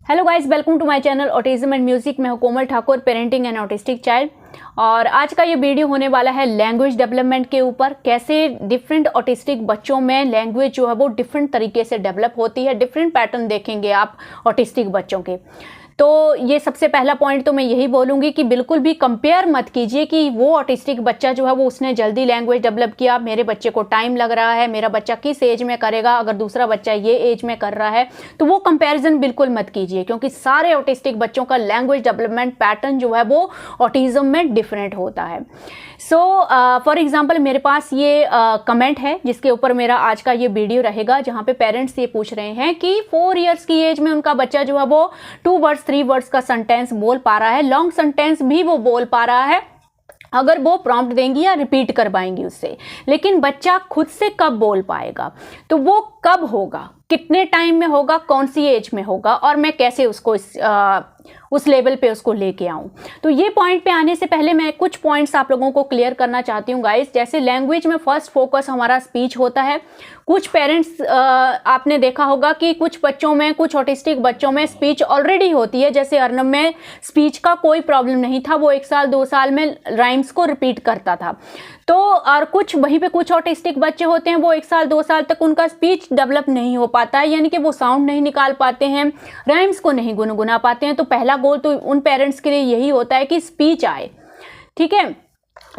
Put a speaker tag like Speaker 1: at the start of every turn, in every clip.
Speaker 1: Hello guys, welcome to my channel autism and music. मैं हूं Komal Thakur, parenting and autistic child. और आज का ये वीडियो होने वाला है लैंग्वेज डेवलपमेंट के ऊपर। कैसे डिफरेंट ऑटिस्टिक बच्चों में लैंग्वेज जो है वो डिफरेंट तरीके से डेवलप होती है। डिफरेंट पैटर्न देखेंगे आप ऑटिस्टिक बच्चों के। तो ये सबसे पहला पॉइंट तो मैं यही बोलूँगी कि बिल्कुल भी कंपेयर मत कीजिए कि वो ऑटिस्टिक बच्चा जो है वो उसने जल्दी लैंग्वेज डेवलप किया, मेरे बच्चे को टाइम लग रहा है, मेरा बच्चा किस एज में करेगा, अगर दूसरा बच्चा ये एज में कर रहा है। तो वो कंपैरिजन बिल्कुल मत कीजिए, क्योंकि सारे ऑटिस्टिक बच्चों का लैंग्वेज डेवलपमेंट पैटर्न जो है वो ऑटिज्म में डिफरेंट होता है। सो फॉर एग्जाम्पल मेरे पास ये कमेंट है जिसके ऊपर मेरा आज का ये वीडियो रहेगा, जहाँ पे पेरेंट्स ये पूछ रहे हैं कि 4 इयर्स की एज में उनका बच्चा जो है वो 2 वर्ड्स 3 वर्ड्स का सेंटेंस बोल पा रहा है, लॉन्ग सेंटेंस भी वो बोल पा रहा है अगर वो प्रॉम्प्ट देंगी या रिपीट करवाएंगी उससे। लेकिन बच्चा खुद से कब बोल पाएगा, तो वो कब होगा, कितने टाइम में होगा, कौन सी एज में होगा, और मैं कैसे उसको उस लेवल पे उसको लेके आऊं। तो ये पॉइंट पे आने से पहले मैं कुछ पॉइंट्स आप लोगों को क्लियर करना चाहती हूँ गाइस। जैसे लैंग्वेज में फर्स्ट फोकस हमारा स्पीच होता है। कुछ पेरेंट्स आपने देखा होगा कि कुछ बच्चों में, कुछ ऑटिस्टिक बच्चों में स्पीच ऑलरेडी होती है। जैसे अर्नब में स्पीच का कोई प्रॉब्लम नहीं था, वो 1 साल 2 साल में राइम्स को रिपीट करता था। तो और कुछ वहीं पे कुछ ऑटिस्टिक बच्चे होते हैं वो 1 साल 2 साल तक उनका स्पीच डेवलप नहीं हो पाता है, यानी कि वो साउंड नहीं निकाल पाते हैं, राइम्स को नहीं गुनगुना पाते हैं। तो पहला गोल तो उन पेरेंट्स के लिए यही होता है कि स्पीच आए, ठीक है।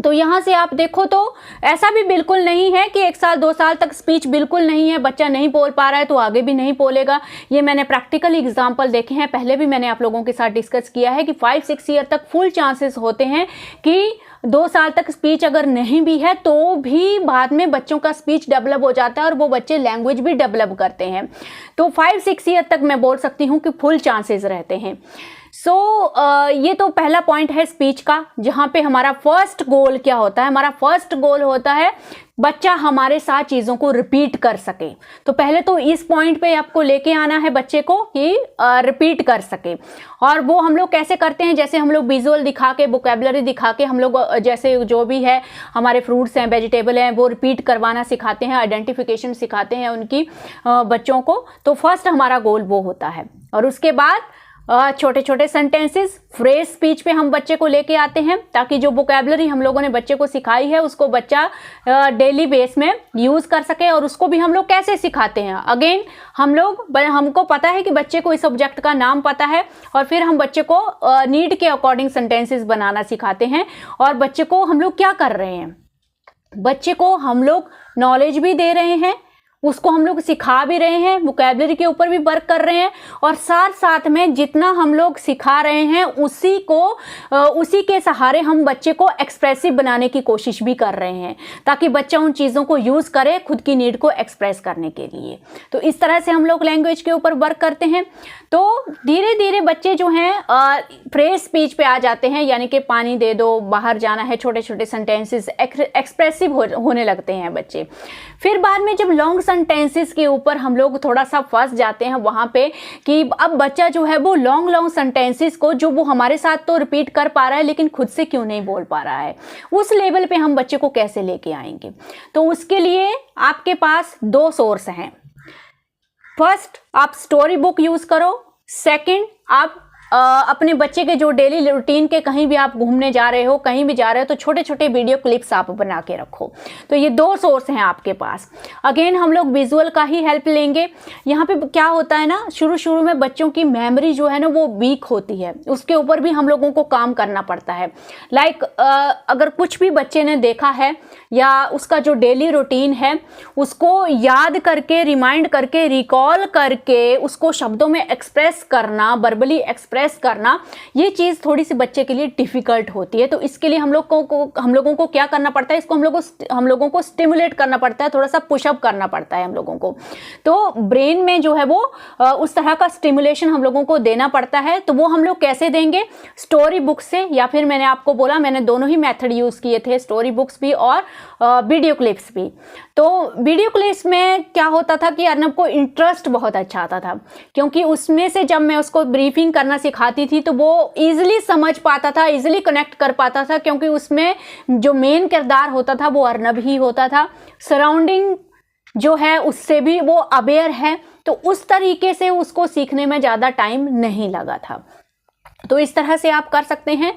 Speaker 1: तो यहाँ से आप देखो तो ऐसा भी बिल्कुल नहीं है कि 1 साल 2 साल तक स्पीच बिल्कुल नहीं है, बच्चा नहीं बोल पा रहा है तो आगे भी नहीं बोलेगा। ये मैंने प्रैक्टिकल एग्जांपल देखे हैं, पहले भी मैंने आप लोगों के साथ डिस्कस किया है कि 5-6 ईयर तक फुल चांसेस होते हैं कि 2 साल तक स्पीच अगर नहीं भी है तो भी बाद में बच्चों का स्पीच डेवलप हो जाता है और वो बच्चे लैंग्वेज भी डेवलप करते हैं। तो 5-6 ईयर तक मैं बोल सकती हूँ कि फुल चांसेस रहते हैं। ये तो पहला पॉइंट है स्पीच का, जहाँ पे हमारा फर्स्ट गोल क्या होता है। हमारा फर्स्ट गोल होता है बच्चा हमारे साथ चीज़ों को रिपीट कर सके। तो पहले तो इस पॉइंट पे आपको लेके आना है बच्चे को कि रिपीट कर सके। और वो हम लोग कैसे करते हैं, जैसे हम लोग विजुअल दिखा के, वोकैबुलरी दिखा के, हम लोग जैसे जो भी है हमारे फ्रूट्स हैं, वेजिटेबल हैं, वो रिपीट करवाना सिखाते हैं, आइडेंटिफिकेशन सिखाते हैं उनकी बच्चों को। तो फर्स्ट हमारा गोल वो होता है। और उसके बाद छोटे छोटे सेंटेंसेस, फ्रेज स्पीच पे हम बच्चे को लेके आते हैं, ताकि जो वोकैबुलरी हम लोगों ने बच्चे को सिखाई है उसको बच्चा डेली बेस में यूज़ कर सके। और उसको भी हम लोग कैसे सिखाते हैं, अगेन हमको पता है कि बच्चे को इस ऑब्जेक्ट का नाम पता है, और फिर हम बच्चे को नीड के अकॉर्डिंग सेंटेंसेस बनाना सिखाते हैं। और बच्चे को हम लोग क्या कर रहे हैं, बच्चे को हम लोग नॉलेज भी दे रहे हैं, उसको हम लोग सिखा भी रहे हैं, वोकैबुलरी के ऊपर भी वर्क कर रहे हैं, और साथ साथ में जितना हम लोग सिखा रहे हैं उसी के सहारे हम बच्चे को एक्सप्रेसिव बनाने की कोशिश भी कर रहे हैं, ताकि बच्चा उन चीज़ों को यूज़ करे खुद की नीड को एक्सप्रेस करने के लिए। तो इस तरह से हम लोग लैंग्वेज के ऊपर वर्क करते हैं। तो धीरे धीरे बच्चे जो हैं फ्रेज स्पीच पे आ जाते हैं, यानी कि पानी दे दो, बाहर जाना है, छोटे छोटे सेंटेंसेस एक्सप्रेसिव होने लगते हैं बच्चे। फिर बाद में जब लॉन्ग सेंटेंसेस के ऊपर हम लोग थोड़ा सा फंस जाते हैं वहाँ पे, कि अब बच्चा जो है वो लॉन्ग सेंटेंसेस को जो वो हमारे साथ तो रिपीट कर पा रहा है लेकिन खुद से क्यों नहीं बोल पा रहा है, उस लेवल पे हम बच्चे को कैसे लेके आएंगे। तो उसके लिए आपके पास 2 सोर्स हैं। फर्स्ट, आप स्टोरी बुक यूज़ करो। सेकंड, आप अपने बच्चे के जो डेली रूटीन के, कहीं भी आप घूमने जा रहे हो, कहीं भी जा रहे हो, तो छोटे छोटे वीडियो क्लिप्स आप बना के रखो। तो ये 2 सोर्स हैं आपके पास। अगेन हम लोग विजुअल का ही हेल्प लेंगे। यहाँ पे क्या होता है ना, शुरू में बच्चों की मेमोरी जो है ना वो वीक होती है, उसके ऊपर भी हम लोगों को काम करना पड़ता है। लाइक अगर कुछ भी बच्चे ने देखा है या उसका जो डेली रूटीन है उसको याद करके, रिमाइंड करके, रिकॉल करके उसको शब्दों में एक्सप्रेस करना, वर्बली एक्सप्रेस करना, ये चीज़ थोड़ी सी बच्चे के लिए डिफिकल्ट होती है। तो इसके लिए हम लोगों को क्या करना पड़ता है, इसको हम लोगों को स्टिमुलेट करना पड़ता है, थोड़ा सा पुशअप करना पड़ता है हम लोगों को। तो ब्रेन में जो है वो उस तरह का स्टिमुलेशन हम लोगों को देना पड़ता है। तो वो हम लोग कैसे देंगे, स्टोरी बुक से, या फिर मैंने आपको बोला मैंने दोनों ही मेथड यूज़ किए थे, स्टोरी बुक्स भी और वीडियो क्लिप्स भी। तो वीडियो क्लिप्स में क्या होता था कि अर्नब को इंटरेस्ट बहुत अच्छा आता था, क्योंकि उसमें से जब मैं उसको ब्रीफिंग करना सिखाती थी तो वो इजीली समझ पाता था, इजीली कनेक्ट कर पाता था, क्योंकि उसमें जो मेन किरदार होता था वो अर्नब ही होता था। सराउंडिंग जो है उससे भी वो अवेयर है, तो उस तरीके से उसको सीखने में ज़्यादा टाइम नहीं लगा था। तो इस तरह से आप कर सकते हैं।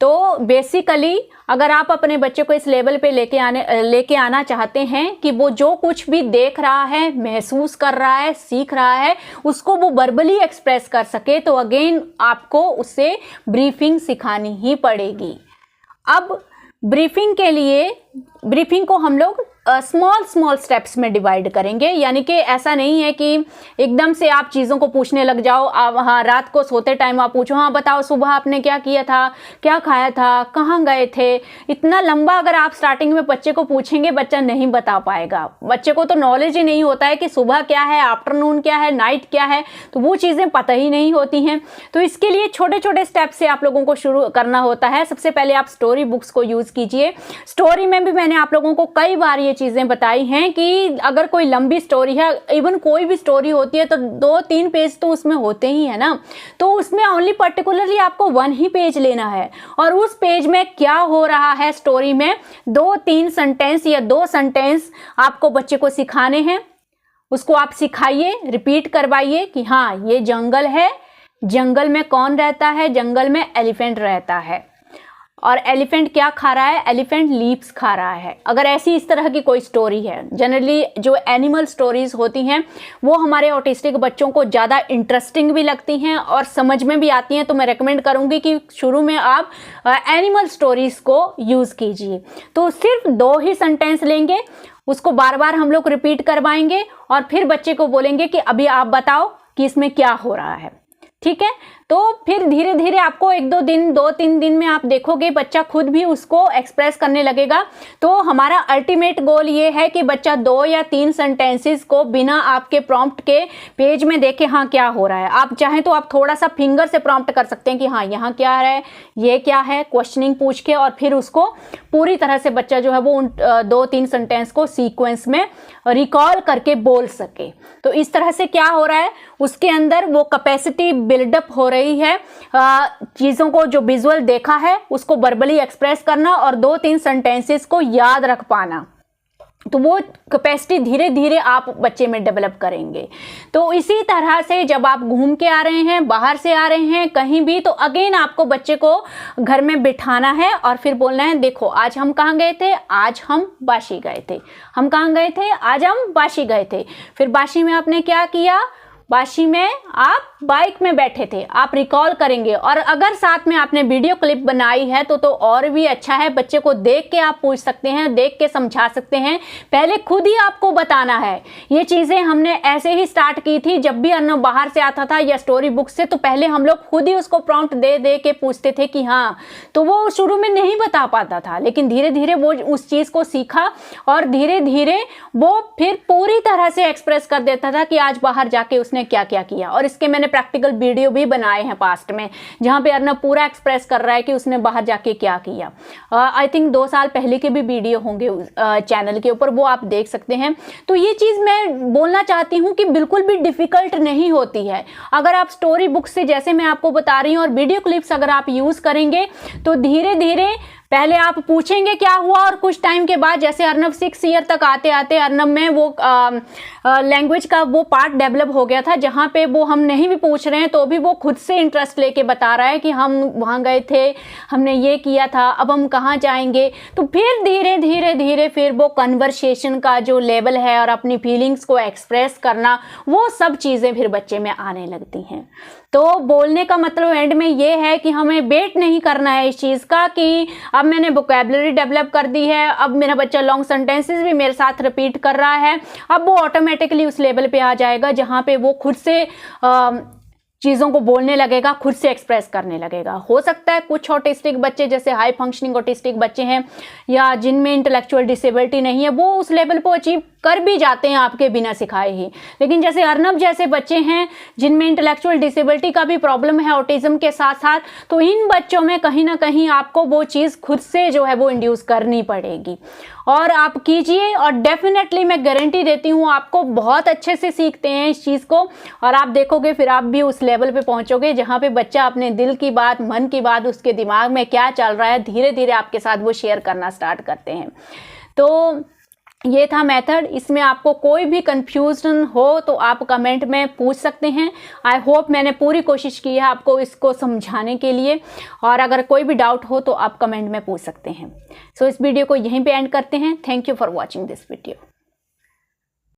Speaker 1: तो बेसिकली अगर आप अपने बच्चे को इस लेवल पे लेके आना चाहते हैं कि वो जो कुछ भी देख रहा है, महसूस कर रहा है, सीख रहा है, उसको वो वर्बली एक्सप्रेस कर सके, तो अगेन आपको उससे ब्रीफिंग सिखानी ही पड़ेगी। अब ब्रीफिंग को हम लोग स्मॉल स्टेप्स में डिवाइड करेंगे, यानी कि ऐसा नहीं है कि एकदम से आप चीज़ों को पूछने लग जाओ। आप हाँ, रात को सोते टाइम आप पूछो, हाँ बताओ सुबह आपने क्या किया था, क्या खाया था, कहाँ गए थे। इतना लंबा अगर आप स्टार्टिंग में बच्चे को पूछेंगे, बच्चा नहीं बता पाएगा। बच्चे को तो नॉलेज ही नहीं होता है कि सुबह क्या है, आफ्टरनून क्या है, नाइट क्या है, तो वो चीज़ें पता ही नहीं होती हैं। तो इसके लिए छोटे छोटे स्टेप से आप लोगों को शुरू करना होता है। सबसे पहले आप स्टोरी बुक्स को यूज़ कीजिए। स्टोरी में भी मैंने आप लोगों को कई बार ये चीज़ें बताई हैं कि अगर कोई लंबी स्टोरी है, इवन कोई भी स्टोरी होती है, तो 2-3 पेज तो उसमें होते ही है ना। तो उसमें ओनली पर्टिकुलरली आपको 1 ही पेज लेना है और उस पेज में क्या हो रहा है स्टोरी में 2-3 सेंटेंस या 2 सेंटेंस आपको बच्चे को सिखाने हैं। उसको आप सिखाइए, रिपीट करवाइए कि हाँ ये जंगल है, जंगल में कौन रहता है, जंगल में एलिफेंट रहता है और एलिफेंट क्या खा रहा है, एलिफेंट लीव्स खा रहा है। अगर ऐसी इस तरह की कोई स्टोरी है, जनरली जो एनिमल स्टोरीज होती हैं वो हमारे ऑटिस्टिक बच्चों को ज़्यादा इंटरेस्टिंग भी लगती हैं और समझ में भी आती हैं। तो मैं रेकमेंड करूँगी कि शुरू में आप एनिमल स्टोरीज को यूज़ कीजिए। तो सिर्फ 2 ही सेंटेंस लेंगे, उसको बार बार हम लोग रिपीट करवाएंगे और फिर बच्चे को बोलेंगे कि अभी आप बताओ कि इसमें क्या हो रहा है। ठीक है, तो फिर धीरे धीरे आपको 2-3 दिन में आप देखोगे बच्चा खुद भी उसको एक्सप्रेस करने लगेगा। तो हमारा अल्टीमेट गोल ये है कि बच्चा 2 या 3 सेंटेंसेस को बिना आपके प्रॉम्प्ट के पेज में देखे हाँ क्या हो रहा है। आप चाहें तो आप थोड़ा सा फिंगर से प्रॉम्प्ट कर सकते हैं कि हाँ यहाँ क्या है, ये क्या है, क्वेश्चनिंग पूछ के, और फिर उसको पूरी तरह से बच्चा जो है वो उन 2-3 सेंटेंस को सीक्वेंस में रिकॉल करके बोल सके। तो इस तरह से क्या हो रहा है, उसके अंदर वो कैपेसिटी बिल्डअप हो रही है। चीज़ों को जो विजुअल देखा है उसको वर्बली एक्सप्रेस करना और 2-3 सेंटेंसेस को याद रख पाना। तो वो कैपेसिटी धीरे धीरे आप बच्चे में डेवलप करेंगे। तो इसी तरह से जब आप घूम के आ रहे हैं, बाहर से आ रहे हैं कहीं भी, तो अगेन आपको बच्चे को घर में बिठाना है और फिर बोलना है देखो आज हम कहाँ गए थे, आज हम बाशी गए थे। हम कहाँ गए थे, आज हम बाशी गए थे। फिर बाशी में आपने क्या किया, बाशी में आप बाइक में बैठे थे, आप रिकॉल करेंगे। और अगर साथ में आपने वीडियो क्लिप बनाई है तो और भी अच्छा है। बच्चे को देख के आप पूछ सकते हैं, देख के समझा सकते हैं। पहले खुद ही आपको बताना है। ये चीज़ें हमने ऐसे ही स्टार्ट की थी जब भी अर्नव बाहर से आता था या स्टोरी बुक से, तो पहले हम लोग खुद ही उसको प्रॉम्प्ट दे दे के पूछते थे कि हाँ। तो वो शुरू में नहीं बता पाता था, लेकिन धीरे धीरे वो उस चीज़ को सीखा और धीरे धीरे वो फिर पूरी तरह से एक्सप्रेस कर देता था कि आज बाहर जाके उसने क्या क्या किया। और इसके मैंने प्रैक्टिकल वीडियो भी बनाए हैं पास्ट में, जहां पे अर्नव पूरा एक्सप्रेस कर रहा है कि उसने बाहर जाके क्या किया। आई थिंक 2 साल पहले के भी वीडियो होंगे चैनल के ऊपर, वो आप देख सकते हैं। तो ये चीज़ मैं बोलना चाहती हूँ कि बिल्कुल भी डिफ़िकल्ट नहीं होती है। अगर आप स्टोरी बुक से जैसे मैं आपको बता रही हूँ और वीडियो क्लिप्स अगर आप यूज़ करेंगे तो धीरे धीरे पहले आप पूछेंगे क्या हुआ, और कुछ टाइम के बाद जैसे अर्नव 6 ईयर तक आते आते अर्नव में वो लैंग्वेज का वो पार्ट डेवलप हो गया था, जहाँ पे वो हम नहीं भी पूछ रहे हैं तो भी वो खुद से इंटरेस्ट लेके बता रहा है कि हम वहाँ गए थे, हमने ये किया था, अब हम कहाँ जाएंगे। तो फिर धीरे धीरे धीरे फिर वो कन्वर्सेशन का जो लेवल है और अपनी फीलिंग्स को एक्सप्रेस करना, वो सब चीज़ें फिर बच्चे में आने लगती हैं। तो बोलने का मतलब एंड में ये है कि हमें वेट नहीं करना है इस चीज़ का कि अब मैंने वोकैबुलरी डेवलप कर दी है, अब मेरा बच्चा लॉन्ग सेंटेंसेस भी मेरे साथ रिपीट कर रहा है। अब वो ऑटोमेटिकली उस लेवल पे आ जाएगा जहाँ पे वो खुद से चीज़ों को बोलने लगेगा, खुद से एक्सप्रेस करने लगेगा। हो सकता है कुछ ऑटिस्टिक बच्चे जैसे हाई फंक्शनिंग ऑटिस्टिक बच्चे हैं या जिनमें इंटेलेक्चुअल डिसेबिलिटी नहीं है, वो उस लेवल को अचीव कर भी जाते हैं आपके बिना सिखाए ही। लेकिन जैसे अर्नव जैसे बच्चे हैं जिनमें इंटेलेक्चुअल डिसेबिलिटी का भी प्रॉब्लम है ऑटिज्म के साथ साथ, तो इन बच्चों में कहीं ना कहीं आपको वो चीज़ खुद से जो है वो इंड्यूस करनी पड़ेगी। और आप कीजिए और डेफिनेटली मैं गारंटी देती हूँ आपको बहुत अच्छे से सीखते हैं इस चीज़ को, और आप देखोगे फिर आप भी उस लेवल पे पहुँचोगे जहाँ पे बच्चा अपने दिल की बात, मन की बात, उसके दिमाग में क्या चल रहा है, धीरे धीरे आपके साथ वो शेयर करना स्टार्ट करते हैं। तो ये था मेथड। इसमें आपको कोई भी कंफ्यूजन हो तो आप कमेंट में पूछ सकते हैं। आई होप मैंने पूरी कोशिश की है आपको इसको समझाने के लिए, और अगर कोई भी डाउट हो तो आप कमेंट में पूछ सकते हैं। सो इस वीडियो को यहीं पे एंड करते हैं। Thank you for watching this video.